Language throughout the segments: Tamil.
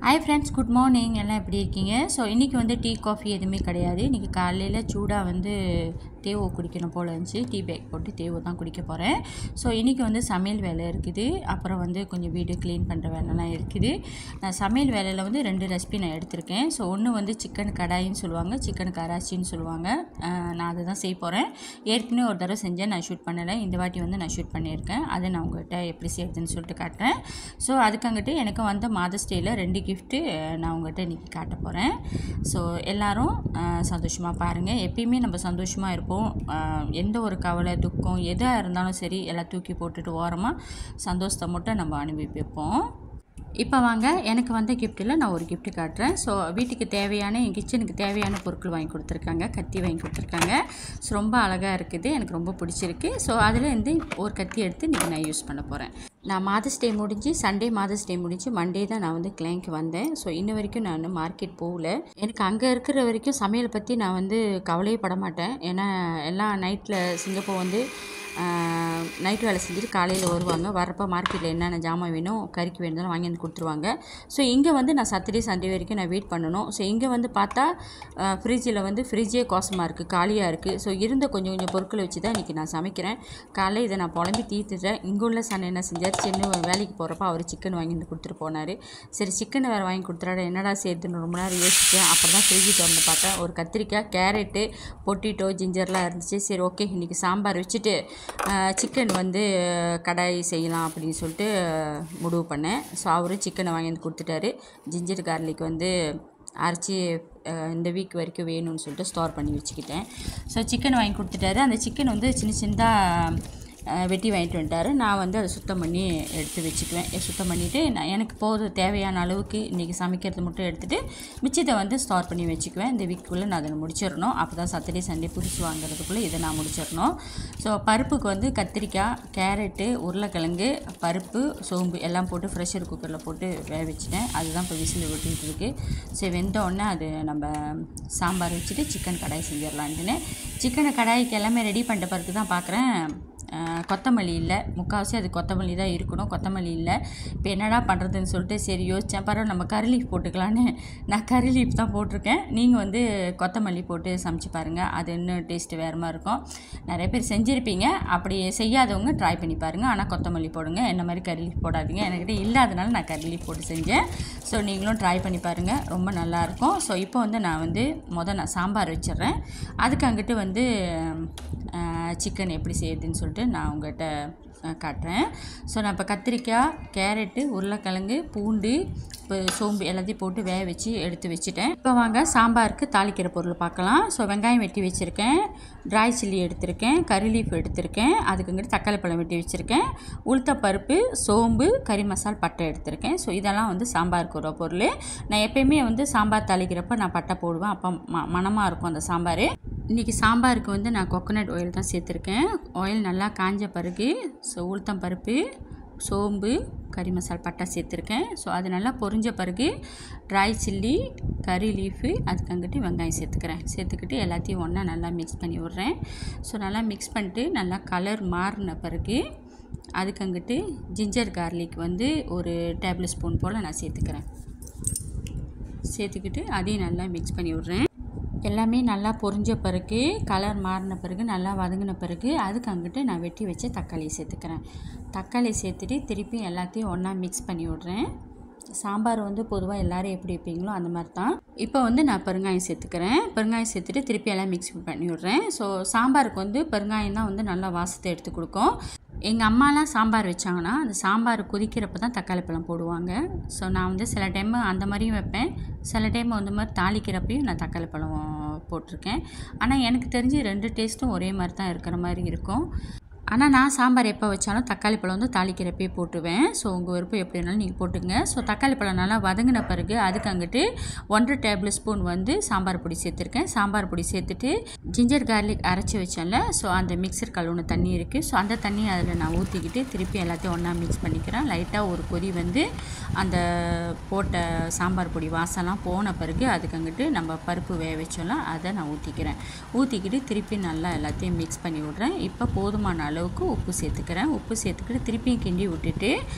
Hi friends, good morning. எல்லாம் எப்படி இருக்கீங்க? ஸோ இன்றைக்கி வந்து டீ காஃபி எதுவுமே கிடையாது. இன்றைக்கி காலையில் சூடாக வந்து தேவை குடிக்கணும் போல் இருந்துச்சு. டீ பேக் போட்டு தேவை தான் குடிக்க போகிறேன். ஸோ இன்றைக்கி வந்து சமையல் வேலை இருக்குது. அப்புறம் வந்து கொஞ்சம் வீடு க்ளீன் பண்ணுற வேலைலாம் இருக்குது. நான் சமையல் வேலையில் வந்து 2 ரெசிபி நான் எடுத்திருக்கேன். ஸோ ஒன்று வந்து சிக்கன் கடாயின்னு சொல்லுவாங்க, சிக்கன் கராச்சின்னு சொல்லுவாங்க. நான் அதை தான் செய்ய போகிறேன். ஏற்கனவே ஒரு தடவை செஞ்சேன், நான் ஷூட் பண்ணலை. இந்த வாட்டி வந்து நான் ஷூட் பண்ணியிருக்கேன். அதை நான் உங்கள்கிட்ட எப்படி செய்யறதுன்னு சொல்லிட்டு காட்டுறேன். ஸோ அதுக்காங்கிட்டு எனக்கு வந்து மாதர்ஸ் டேயில் 2 கிஃப்ட்டு நான் உங்கள்கிட்ட இன்றைக்கி காட்ட போகிறேன். ஸோ எல்லோரும் சந்தோஷமாக பாருங்கள். எப்பயுமே நம்ம சந்தோஷமாக இருப்போம். எந்த ஒரு கவலை துக்கம் எதாக இருந்தாலும் சரி எல்லாம் தூக்கி போட்டுட்டு ஓரமாக சந்தோஷத்தை மட்டும் நம்ம அனுபவிப்போம். இப்போ வாங்க, எனக்கு வந்த கிஃப்ட்டில் நான் ஒரு கிஃப்ட்டு காட்டுறேன். ஸோ வீட்டுக்கு தேவையான, என் கிச்சனுக்கு தேவையான பொருட்கள் வாங்கி கொடுத்துருக்காங்க. கத்தி வாங்கி கொடுத்துருக்காங்க. ஸோ ரொம்ப அழகாக இருக்குது, எனக்கு ரொம்ப பிடிச்சிருக்கு. ஸோ அதில் இருந்து ஒரு கத்தி எடுத்து இன்றைக்கி நான் யூஸ் பண்ண போகிறேன். நான் மாதர்ஸ் டே முடிஞ்சு மாதர்ஸ் டே முடிஞ்சு மண்டே தான் நான் வந்து கிளைங்க்கு வந்தேன். ஸோ இன்ன வரைக்கும் நான் மார்க்கெட் போகல. எனக்கு அங்கே இருக்கிற வரைக்கும் சமையலை பற்றி நான் வந்து கவலையே பட மாட்டேன். ஏன்னா எல்லாம் நைட்டில் சிங்கப்பூர் வந்து நைட் வேலை செஞ்சுட்டு காலையில் வருவாங்க. வரப்போ மார்க்கெட்டில் என்னென்ன ஜாமான் வேணும், கறிக்கு வேணும்னாலும் வாங்கி வந்து கொடுத்துருவாங்க. ஸோ இங்கே வந்து நான் சாட்டர்டே சண்டே வரைக்கும் நான் வெயிட் பண்ணணும். ஸோ இங்கே வந்து பார்த்தா ஃப்ரிட்ஜில் வந்து ஃப்ரிட்ஜே கோசமாக இருக்குது, காலியாக இருக்குது. ஸோ இருந்த கொஞ்சம் பொருட்களை வச்சு தான் இன்றைக்கி நான் சமைக்கிறேன். காலையில் இதை நான் புலம்பி தீர்த்துட்டேன். இங்கே உள்ள சண்டை என்ன செஞ்சார், சின்ன வேலைக்கு போகிறப்ப அவர் சிக்கன் வாங்கி வந்து கொடுத்துட்டு போனார். சரி சிக்கனை வேறு வாங்கி கொடுத்துறாரு, என்னடா சேர்த்துன்னு ரொம்ப நேரம் யோசிச்சேன். அப்புறம் தான் ஃப்ரிட்ஜு திறந்து பார்த்தேன். ஒரு கத்திரிக்காய், கேரட்டு, பொட்டிட்டோ, ஜிஞ்சர்லாம் இருந்துச்சு. சரி ஓகே, இன்றைக்கி சாம்பார் வச்சுட்டு சிக்கன் வந்து கடாய் செய்யலாம் அப்படின்னு சொல்லிட்டு முடிவு பண்ணேன். ஸோ அவரும் சிக்கனை வாங்கி வந்து கொடுத்துட்டாரு. ஜிஞ்சர் கார்லிக் வந்து அரைச்சி இந்த வீக் வரைக்கும் வேணும்னு சொல்லிட்டு ஸ்டோர் பண்ணி வச்சுக்கிட்டேன். ஸோ சிக்கன் வாங்கி கொடுத்துட்டாரு. அந்த சிக்கன் வந்து சின்ன சின்னதாக வெட்டி வாங்கிட்டு வந்துட்டார். நான் வந்து அதை சுத்தம் பண்ணி எடுத்து வச்சுக்குவேன். சுத்தம் பண்ணிவிட்டு நான் எனக்கு தேவையான அளவுக்கு இன்றைக்கி சமைக்கிறது மட்டும் எடுத்துகிட்டு மிச்சத்தை வந்து ஸ்டோர் பண்ணி வச்சுக்குவேன். இந்த வீக்குள்ளே நான் அதை முடிச்சிடணும். அப்போ தான் சாட்டர்டே சண்டே புதுசு வாங்குறதுக்குள்ளே இதை நான் முடிச்சிடணும். ஸோ பருப்புக்கு வந்து கத்திரிக்காய், கேரட்டு, உருளைக்கிழங்கு, பருப்பு, சோம்பு எல்லாம் போட்டு ப்ரெஷர் குக்கரில் போட்டு வேக வச்சுட்டேன். அதுதான் இப்போ விசில் விட்டுக்கிட்டு இருக்குது. சரி வெந்தோடனே அது நம்ம சாம்பார் வச்சுட்டு சிக்கன் கடாய் செஞ்சிடலான்ட்டுன்னு சிக்கனை கடாய்க்கு எல்லாமே ரெடி பண்ணிட்ட பிறகு தான் பார்க்குறேன் கொத்தமல்லி இல்லை. முக்கால்வாசி அது கொத்தமல்லி தான் இருக்கணும், கொத்தமல்லி இல்லை. இப்போ என்னடா பண்ணுறதுன்னு சொல்லிட்டு சரி யோசித்தேன். பரவாயில்ல நம்ம கறி லீஃப் போட்டுக்கலான்னு நான் கறி லீஃப் தான் போட்டிருக்கேன். நீங்கள் வந்து கொத்தமல்லி போட்டு சமைச்சு பாருங்கள், அது இன்னும் டேஸ்ட்டு வேறு மாதிரி இருக்கும். நிறைய பேர் செஞ்சுருப்பீங்க, அப்படி செய்யாதவங்க ட்ரை பண்ணி பாருங்கள். ஆனால் கொத்தமல்லி போடுங்க, என்ன மாதிரி கறி லீஃப் போடாதீங்க. என்கிட்ட இல்லாதனால நான் கறி லீஃப் போட்டு செஞ்சேன். ஸோ நீங்களும் ட்ரை பண்ணி பாருங்கள், ரொம்ப நல்லாயிருக்கும். ஸோ இப்போ வந்து நான் வந்து நான் சாம்பார் வச்சிடுறேன். அதுக்கு அங்கிட்டு வந்து சிக்கன் எப்படி செய்யுதுன்னு சொல்லிட்டு நான் உங்கள்கிட்ட காட்டுறேன். ஸோ நான் இப்போ கத்திரிக்காய், கேரட்டு, உருளைக்கிழங்கு, பூண்டு, இப்போ சோம்பு எல்லாத்தையும் போட்டு வேக வச்சு எடுத்து வச்சுட்டேன். இப்போ வாங்க சாம்பாருக்கு தாளிக்கிற பொருள் பார்க்கலாம். ஸோ வெங்காயம் வெட்டி வச்சுருக்கேன், ட்ரை சில்லி எடுத்திருக்கேன், கறி லீஃப் எடுத்திருக்கேன், அதுக்குங்கிட்ட தக்காளி பழம் வெட்டி வச்சுருக்கேன், உளுத்தப்பருப்பு, சோம்பு, கறி மசால், பட்டை எடுத்திருக்கேன். ஸோ இதெல்லாம் வந்து சாம்பாருக்கு ஒரு பொருள். நான் எப்போயுமே வந்து சாம்பார் தாளிக்கிறப்ப நான் பட்டை போடுவேன், அப்போ மணமாக இருக்கும் அந்த சாம்பார். இன்றைக்கி சாம்பாருக்கு வந்து நான் கோகோனட் ஆயில் தான் சேர்த்துருக்கேன். ஆயில் நல்லா காஞ்ச பிறகு ஸோ உளுத்தம் பருப்பு, சோம்பு, கறி மசால், பட்டை சேர்த்துருக்கேன். ஸோ அது நல்லா பொரிஞ்ச பிறகு ட்ரை சில்லி, கறி லீஃபு, அதுக்கு அங்கிட்டு வெங்காயம் சேர்த்துக்கிட்டு எல்லாத்தையும் ஒன்றா நல்லா மிக்ஸ் பண்ணி விட்றேன். ஸோ நல்லா மிக்ஸ் பண்ணிட்டு நல்லா கலர் மாறின பிறகு அதுக்கு அங்கிட்டு ஜிஞ்சர் கார்லிக் வந்து ஒரு டேபிள் ஸ்பூன் போல் நான் சேர்த்துக்கிட்டு அதையும் நல்லா மிக்ஸ் பண்ணி விட்றேன். எல்லாமே நல்லா பொரிஞ்ச பிறகு கலர் மாறின பிறகு நல்லா வதங்கின பிறகு அதுக்கு அங்கிட்டு நான் வெட்டி வச்ச தக்காளியை சேர்த்துக்கிறேன். தக்காளி சேர்த்துட்டு திருப்பி எல்லாத்தையும் ஒன்றா மிக்ஸ் பண்ணி விட்றேன். சாம்பார் வந்து பொதுவாக எல்லோரும் எப்படி வைப்பீங்களோ அந்த மாதிரி தான். இப்போ வந்து நான் பெருங்காயம் சேர்த்துக்கிறேன். பெருங்காயம் சேர்த்துட்டு திருப்பி எல்லாம் மிக்ஸ் பண்ணி விட்றேன். ஸோ சாம்பாருக்கு வந்து பெருங்காயம் தான் வந்து நல்லா வாசத்தை எடுத்து கொடுக்கும். எங்கள் அம்மாலாம் சாம்பார் வச்சாங்கன்னா அந்த சாம்பார் கொதிக்கிறப்ப தான் தக்காளி பழம் போடுவாங்க. ஸோ நான் வந்து சில டைம் அந்த மாதிரியும் வைப்பேன், சில டைம் வந்து மாதிரி தாளிக்கிறப்பையும் நான் தக்காளி பழம் போட்டிருக்கேன். ஆனால் எனக்கு தெரிஞ்சு 2 டேஸ்ட்டும் ஒரே மாதிரி தான் இருக்கிற மாதிரி இருக்கும். ஆனால் நான் சாம்பார் எப்போ வச்சாலும் தக்காளி பழம் வந்து தாளிக்கிறப்பே போட்டுவேன். ஸோ உங்கள் விருப்பம் எப்படி இருந்தாலும் நீங்கள் போட்டுங்க. ஸோ தக்காளி பழம் நல்லா வதங்கின பிறகு அதுக்கு அங்கிட்டு 1 டேபிள் ஸ்பூன் வந்து சாம்பார் பொடி சேர்த்துருக்கேன். சாம்பார் பொடி சேர்த்துட்டு ஜிஞ்சர் கார்லிக் அரைச்சி வச்சேன்ல, ஸோ அந்த மிக்சர் கழுவுன தண்ணி இருக்குது. ஸோ அந்த தண்ணியை அதில் நான் ஊற்றிக்கிட்டு திருப்பி எல்லாத்தையும் ஒன்றா மிக்ஸ் பண்ணிக்கிறேன். லைட்டாக ஒரு கொதி வந்து அந்த போட்ட சாம்பார் பொடி வாசம்லாம் போன பிறகு அதுக்கு அங்கிட்டு நம்ம பருப்பு வேக வச்சோம்ல அதை நான் ஊற்றிக்கிட்டு திருப்பி நல்லா எல்லாத்தையும் மிக்ஸ் பண்ணி விட்றேன். இப்போ போதுமான அளவுக்கு உப்பு சேர்த்துக்கிறேன். உப்பு சேர்த்துக்கிட்டு திருப்பியும் கிண்டி விட்டுட்டு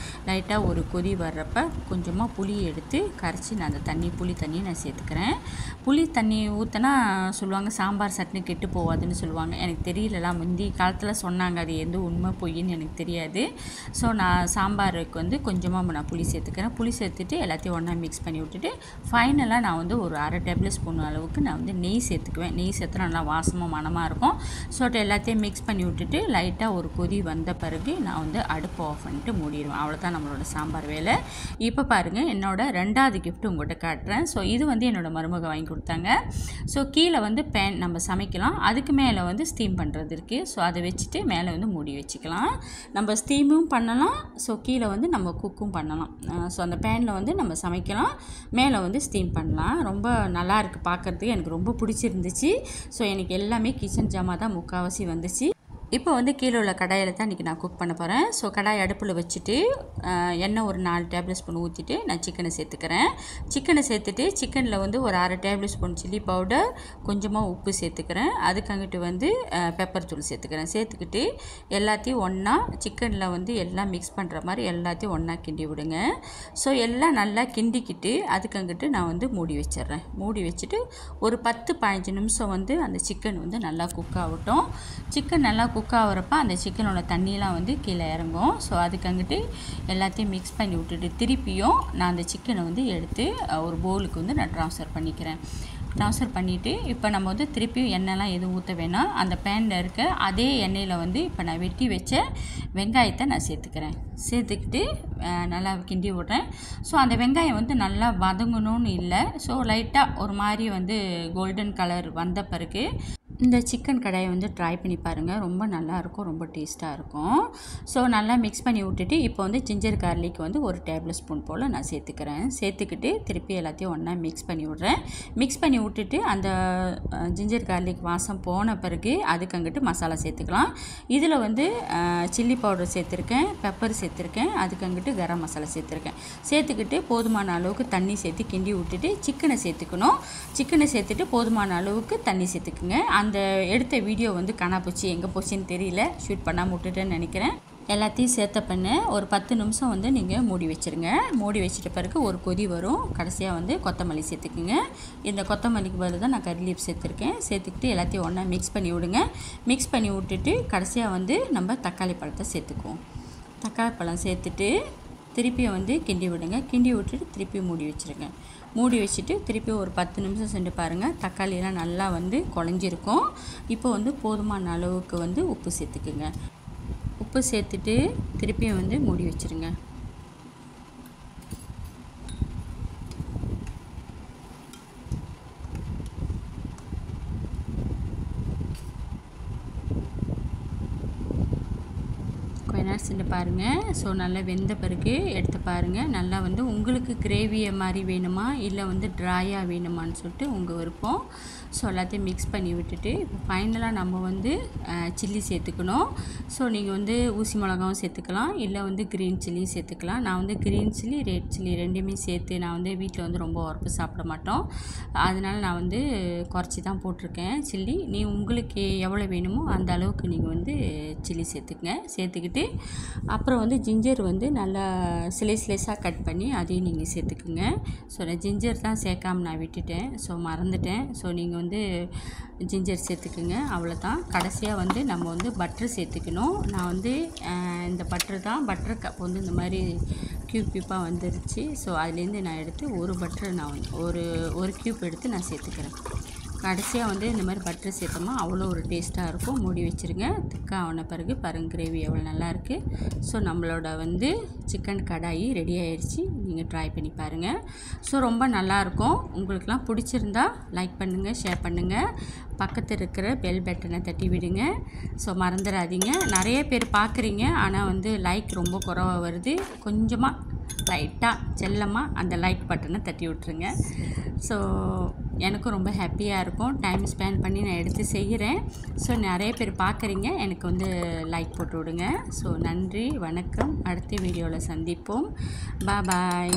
லைட்டாக ஒரு கொதி வர்றப்ப கொஞ்சமாக புளி எடுத்து கரைச்சி நான் அந்த புளி தண்ணியை நான் சேர்த்துக்கிறேன். புளி தண்ணி ஊற்றினா சொல்லுவாங்க சாம்பார் சட்னி கெட்டு போகாதுன்னு சொல்லுவாங்க. எனக்கு தெரியலலாம், முந்தி காலத்தில் சொன்னாங்க, அது எந்த உண்மை பொய்ன்னு எனக்கு தெரியாது. ஸோ நான் சாம்பாருக்கு வந்து கொஞ்சமாக நான் புளி சேர்த்துக்கிறேன். புளி சேர்த்துட்டு எல்லாத்தையும் ஒன்றா மிக்ஸ் பண்ணி விட்டுட்டு ஃபைனலாக நான் வந்து ஒரு 1/2 டேபிள் ஸ்பூன் அளவுக்கு நான் வந்து நெய் சேர்த்துக்குவேன். நெய் சேர்த்துனா நல்லா வாசமாக மணமாக இருக்கும். ஸோ எல்லாத்தையும் மிக்ஸ் பண்ணி விட்டுட்டு லைட்டாக ஒரு கொதி வந்த பிறகு நான் வந்து அடுப்பு ஆஃப் பண்ணிட்டு மூடிடுவேன். அவ்வளோதான் நம்மளோட சாம்பார் வேலை. இப்போ பாருங்கள், என்னோட 2வது கிஃப்ட் உங்கள்கிட்ட காட்டுறேன். ஸோ இது வந்து என்னோடய மருமக வாங்கி கொடுத்தாங்க. ஸோ கீழே வந்து பேன் நம்ம சமைக்கலாம், அதுக்கு மேலே வந்து ஸ்டீம் பண்ணுறது இருக்குது. ஸோ அதை வச்சுட்டு மேலே வந்து மூடி வச்சுக்கலாம். நம்ம ஸ்டீமும் பண்ணலாம், ஸோ கீழே வந்து நம்ம குக்கும் பண்ணலாம். ஸோ அந்த பேனில் வந்து நம்ம சமைக்கலாம், மேலே வந்து ஸ்டீம் பண்ணலாம். ரொம்ப நல்லா இருக்குது பார்க்குறதுக்கு, எனக்கு ரொம்ப பிடிச்சிருந்துச்சு. ஸோ எனக்கு எல்லாமே கிச்சன் ஜாமா தான் முக்கால்வாசி வந்துச்சு. இப்போ வந்து கீழே உள்ள கடாயில் தான் இன்றைக்கி நான் குக் பண்ண போகிறேன். ஸோ கடாய் அடுப்பில் வச்சுட்டு எண்ணெய் ஒரு 4 டேபிள் ஸ்பூன் ஊற்றிட்டு நான் சிக்கனை சேர்த்துக்கிறேன். சிக்கனை சேர்த்துட்டு சிக்கனில் வந்து ஒரு 1/2 டேபிள் ஸ்பூன் சில்லி பவுடர், கொஞ்சமாக உப்பு சேர்த்துக்கிறேன். அதுக்கங்கிட்டு வந்து பெப்பர் தூள் சேர்த்துக்கிறேன். சேர்த்துக்கிட்டு எல்லாத்தையும் ஒன்றா சிக்கனில் வந்து எல்லாம் மிக்ஸ் பண்ணுற மாதிரி எல்லாத்தையும் ஒன்றா கிண்டி விடுங்க. ஸோ எல்லாம் நல்லா கிண்டிக்கிட்டு அதுக்கங்கிட்டு நான் வந்து மூடி வச்சிட்றேன். மூடி வச்சுட்டு ஒரு 10-15 நிமிஷம் வந்து அந்த சிக்கன் வந்து நல்லா குக் ஆகட்டும். சிக்கன் நல்லா குக் ஆகிறப்ப அந்த சிக்கனோட தண்ணியெலாம் வந்து கீழே இறங்கும். ஸோ அதுக்கங்கிட்டு எல்லாத்தையும் மிக்ஸ் பண்ணி விட்டுட்டு திருப்பியும் நான் அந்த சிக்கனை வந்து எடுத்து ஒரு பவுலுக்கு வந்து நான் ட்ரான்ஸ்ஃபர் பண்ணிவிட்டு இப்போ நம்ம வந்து திருப்பியும் எண்ணெய்லாம் எதுவும் ஊற்ற வேணாம். அந்த பேனில் இருக்க அதே எண்ணெயில் வந்து இப்போ நான் வெட்டி வச்ச வெங்காயத்தை நான் சேர்த்துக்கிட்டு நல்லா கிண்டி விட்றேன். ஸோ அந்த வெங்காயம் வந்து நல்லா வதங்கணும்னு இல்லை, ஸோ லைட்டாக ஒரு மாதிரி வந்து கோல்டன் கலர் வந்த பிறகு இந்த சிக்கன் கடாயை வந்து ட்ரை பண்ணி பாருங்கள். ரொம்ப நல்லாயிருக்கும், ரொம்ப டேஸ்ட்டாக இருக்கும். ஸோ நல்லா மிக்ஸ் பண்ணி விட்டுட்டு இப்போ வந்து ஜிஞ்சர் கார்லிக் வந்து ஒரு டேபிள் ஸ்பூன் போல் நான் சேர்த்துக்கிட்டு திருப்பி எல்லாத்தையும் ஒன்றா மிக்ஸ் பண்ணி விட்றேன். மிக்ஸ் பண்ணி விட்டுட்டு அந்த ஜிஞ்சர் கார்லிக் வாசம் போன பிறகு அதுக்கங்கிட்டு மசாலா சேர்த்துக்கலாம். இதில் வந்து சில்லி பவுடர் சேர்த்துருக்கேன், பெப்பர் சேர்த்துருக்கேன், அதுக்கங்கிட்டு கரம் மசாலா சேர்த்துக்கிட்டு போதுமான அளவுக்கு தண்ணி சேர்த்து கிண்டி விட்டுட்டு சிக்கனை சேர்த்துட்டு போதுமான அளவுக்கு தண்ணி சேர்த்துக்குங்க. அந்த எடுத்த வீடியோ வந்து காணா போச்சு, எங்கே போச்சுன்னு தெரியல, ஷூட் பண்ணாமல் விட்டுட்டேன்னு நினைக்கிறேன். எல்லாத்தையும் சேர்த்த பண்ண ஒரு 10 நிமிஷம் வந்து நீங்கள் மூடி வச்சுருங்க. மூடி வச்சுட்ட பிறகு ஒரு கொதி வரும். கடைசியாக வந்து கொத்தமல்லி சேர்த்துக்குங்க. இந்த கொத்தமல்லிக்கு பதில் தான் நான் கறி லீஃப் சேர்த்துருக்கேன். சேர்த்துக்கிட்டு எல்லாத்தையும் ஒன்றா மிக்ஸ் பண்ணி விடுங்க. மிக்ஸ் பண்ணி விட்டுட்டு கடைசியாக வந்து நம்ம தக்காளி பழத்தை சேர்த்துக்குவோம். தக்காளி பழம் சேர்த்துட்டு திருப்பியும் வந்து கிண்டி விடுங்க. கிண்டி விட்டுட்டு திருப்பி மூடி வச்சுருங்க. மூடி வச்சுட்டு திருப்பி ஒரு 10 நிமிஷம் சென்று பாருங்கள். தக்காளியெல்லாம் நல்லா வந்து குழஞ்சிருக்கும். இப்போ வந்து போதுமான அளவுக்கு வந்து உப்பு சேர்த்துக்குங்க. உப்பு சேர்த்துட்டு திருப்பியும் வந்து மூடி வச்சுருங்க. கொஞ்ச நேரம் சென்று பாருங்கள். ஸோ நல்லா வெந்த பிறகு எடுத்து பாருங்கள். நல்லா வந்து உங்களுக்கு கிரேவியை மாதிரி வேணுமா இல்லை வந்து ட்ராயாக வேணுமான்னு சொல்லிட்டு உங்கள் விருப்பம். ஸோ எல்லாத்தையும் மிக்ஸ் பண்ணி விட்டுட்டு இப்போ ஃபைனலாக நம்ம வந்து சில்லி சேர்த்துக்கணும். ஸோ நீங்கள் வந்து ஊசி மிளகாவும் சேர்த்துக்கலாம், இல்லை வந்து க்ரீன் சில்லியும் சேர்த்துக்கலாம். நான் வந்து க்ரீன் சில்லி, ரெட் சில்லி ரெண்டுமே சேர்த்து நான் வந்து வீட்டில் வந்து ரொம்ப உரப்பு சாப்பிட மாட்டோம், அதனால் நான் வந்து குறைச்சி தான் போட்டிருக்கேன் சில்லி. உங்களுக்கு எவ்வளோ வேணுமோ அந்த அளவுக்கு நீங்கள் வந்து சில்லி சேர்த்துக்கிட்டு அப்புறம் வந்து ஜிஞ்சர் வந்து நல்லா ஸ்லைஸாக கட் பண்ணி அதையும் நீங்கள் சேர்த்துக்குங்க. ஸோ நான் ஜிஞ்சர் தான் சேர்க்காம நான் விட்டுட்டேன், ஸோ மறந்துட்டேன். ஸோ நீங்கள் வந்து ஜிஞ்சர் சேர்த்துக்குங்க, அவ்வளோதான். கடைசியாக வந்து நம்ம வந்து பட்டர் சேர்த்துக்கணும். நான் வந்து இந்த பட்டர் கப் வந்து இந்த மாதிரி க்யூப்பாக வந்துருச்சு. ஸோ அதுலேருந்து நான் எடுத்து ஒரு பட்டர் நான் ஒரு க்யூப் எடுத்து நான் சேர்த்துக்கிறேன். கடைசியாக வந்து இந்த மாதிரி பட்டர் சேர்த்தோமா அவ்வளோ ஒரு டேஸ்ட்டாக இருக்கும். மூடி வச்சுருங்க. திக்காக ஆன பிறகு பாருங்கள் கிரேவி எவ்வளோ நல்லாயிருக்கு. ஸோ நம்மளோட வந்து சிக்கன் கடாயி ரெடி ஆயிடுச்சு. நீங்கள் ட்ரை பண்ணி பாருங்கள். ஸோ ரொம்ப நல்லாயிருக்கும். உங்களுக்கெலாம் பிடிச்சிருந்தா லைக் பண்ணுங்கள், ஷேர் பண்ணுங்கள், பக்கத்தில் இருக்கிற பெல் பட்டனை தட்டி விடுங்க. ஸோ மறந்துடாதீங்க. நிறைய பேர் பார்க்குறீங்க, ஆனால் வந்து லைக் ரொம்ப குறைவாக வருது. கொஞ்சமாக லைட்டாக செல்லமாக அந்த லைக் பட்டனை தட்டி விட்ருங்க. ஸோ எனக்கும் ரொம்ப ஹாப்பியாக இருக்கும். டைம் ஸ்பெண்ட் பண்ணி நான் எடுத்து செய்கிறேன். ஸோ நிறைய பேர் பார்க்குறீங்க, எனக்கு வந்து லைக் போட்டு விடுங்க. ஸோ நன்றி, வணக்கம். அடுத்த வீடியோவில் சந்திப்போம். பாய்.